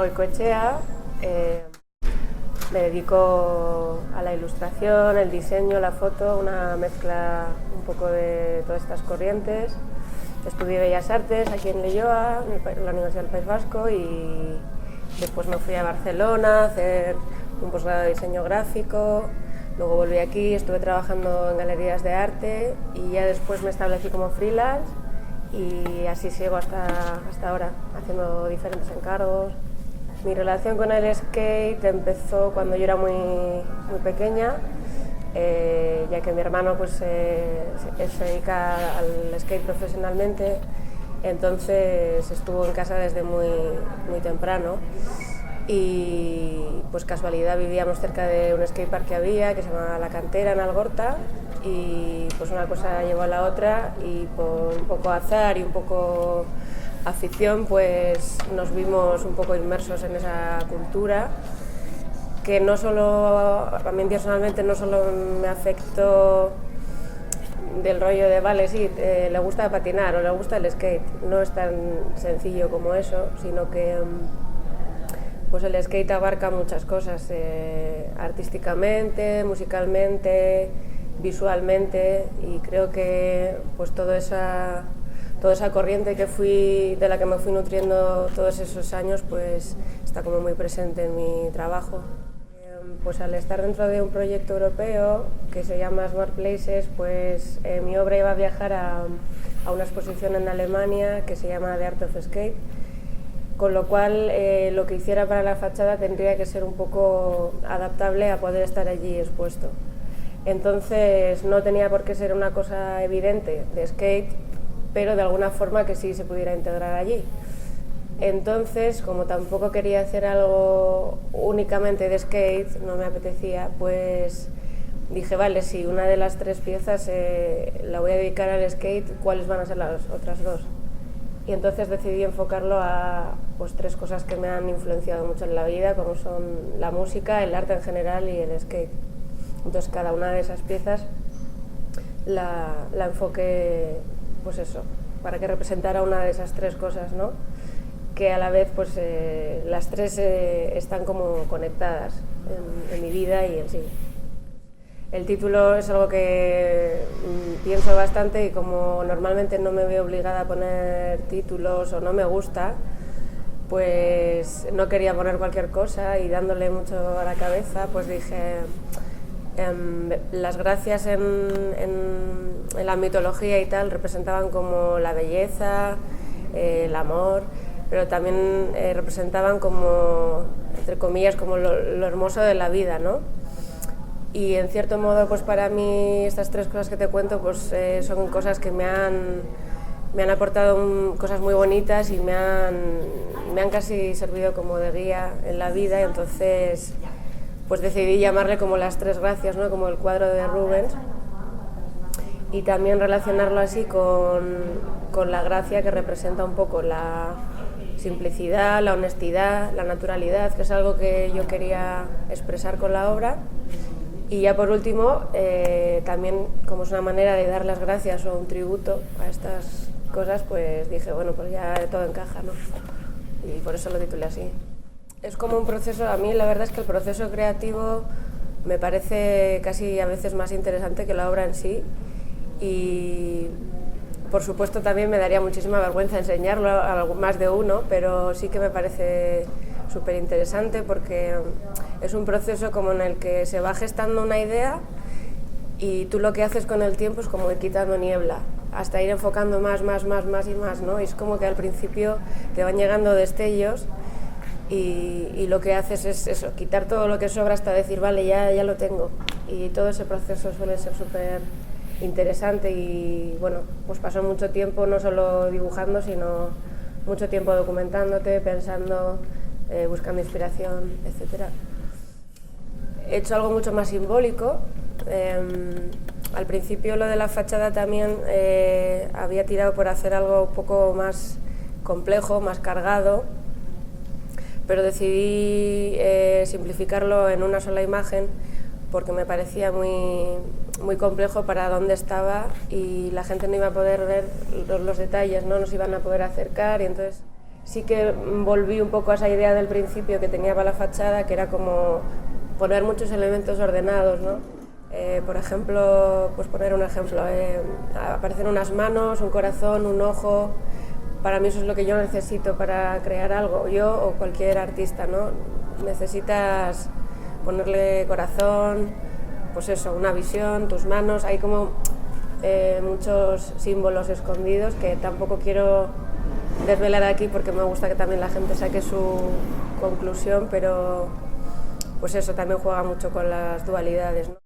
Goicoechea, me dedico a la ilustración, el diseño, la foto, una mezcla un poco de todas estas corrientes. Estudié Bellas Artes aquí en Leioa, en la Universidad del País Vasco, y después me fui a Barcelona a hacer un posgrado de diseño gráfico. Luego volví aquí, estuve trabajando en galerías de arte y ya después me establecí como freelance y así sigo hasta ahora, haciendo diferentes encargos. Mi relación con el skate empezó cuando yo era muy pequeña, ya que mi hermano pues, se dedica al skate profesionalmente, entonces estuvo en casa desde muy temprano. Y pues casualidad vivíamos cerca de un skatepark que había, que se llamaba La Cantera, en Algorta, y pues una cosa llevó a la otra y por un poco azar y un poco afición pues nos vimos un poco inmersos en esa cultura, que no solo, a mí personalmente no solo me afectó del rollo de, vale, sí, le gusta patinar o le gusta el skate, no es tan sencillo como eso, sino que pues el skate abarca muchas cosas, artísticamente, musicalmente, visualmente, y creo que pues toda esa corriente de la que me fui nutriendo todos esos años pues está como muy presente en mi trabajo. Pues al estar dentro de un proyecto europeo que se llama Smart Places, pues mi obra iba a viajar a una exposición en Alemania que se llama The Art of Skate, con lo cual lo que hiciera para la fachada tendría que ser un poco adaptable a poder estar allí expuesto. Entonces no tenía por qué ser una cosa evidente de skate, pero de alguna forma que sí se pudiera integrar allí. Entonces, como tampoco quería hacer algo únicamente de skate, no me apetecía, pues dije, vale, si una de las 3 piezas la voy a dedicar al skate, ¿cuáles van a ser las otras 2? Y entonces decidí enfocarlo a pues 3 cosas que me han influenciado mucho en la vida, como son la música, el arte en general y el skate. Entonces cada una de esas piezas la enfoqué, pues eso, para que representara una de esas 3 cosas, ¿no? Que a la vez pues las 3 están como conectadas en mi vida y en sí. El título es algo que pienso bastante y como normalmente no me veo obligada a poner títulos o no me gusta, pues no quería poner cualquier cosa y dándole mucho a la cabeza, pues dije, las gracias en la mitología y tal representaban como la belleza, el amor, pero también representaban como, entre comillas, como lo hermoso de la vida, ¿no? Y en cierto modo, pues para mí estas 3 cosas que te cuento pues son cosas que me han aportado cosas muy bonitas y me han casi servido como de guía en la vida, y entonces pues decidí llamarle como las 3 gracias, ¿no? Como el cuadro de Rubens, y también relacionarlo así con la gracia que representa un poco la simplicidad, la honestidad, la naturalidad, que es algo que yo quería expresar con la obra. Y ya por último, también como es una manera de dar las gracias o un tributo a estas cosas, pues dije, bueno, pues ya todo encaja, ¿no? Y por eso lo titulé así. Es como un proceso, a mí la verdad es que el proceso creativo me parece casi a veces más interesante que la obra en sí, y por supuesto también me daría muchísima vergüenza enseñarlo a más de uno, pero sí que me parece súper interesante porque es un proceso como en el que se va gestando una idea y tú lo que haces con el tiempo es como ir quitando niebla hasta ir enfocando más y más, ¿no? Y es como que al principio te van llegando destellos y lo que haces es eso, quitar todo lo que sobra hasta decir, vale, ya lo tengo. Y todo ese proceso suele ser súper interesante y bueno, pues paso mucho tiempo no solo dibujando, sino mucho tiempo documentándote, pensando, buscando inspiración, etc. He hecho algo mucho más simbólico. Al principio lo de la fachada también había tirado por hacer algo un poco más complejo, más cargado, pero decidí simplificarlo en una sola imagen porque me parecía muy complejo para dónde estaba y la gente no iba a poder ver los detalles, no nos iban a poder acercar, y entonces sí que volví un poco a esa idea del principio que tenía para la fachada, que era como poner muchos elementos ordenados, ¿no? Por ejemplo, pues poner un ejemplo, aparecen unas manos, un corazón, un ojo. Para mí eso es lo que yo necesito para crear algo, yo o cualquier artista, ¿no? Necesitas ponerle corazón, pues eso, una visión, tus manos, hay como muchos símbolos escondidos que tampoco quiero desvelar aquí porque me gusta que también la gente saque su conclusión, pero pues eso también juega mucho con las dualidades, ¿no?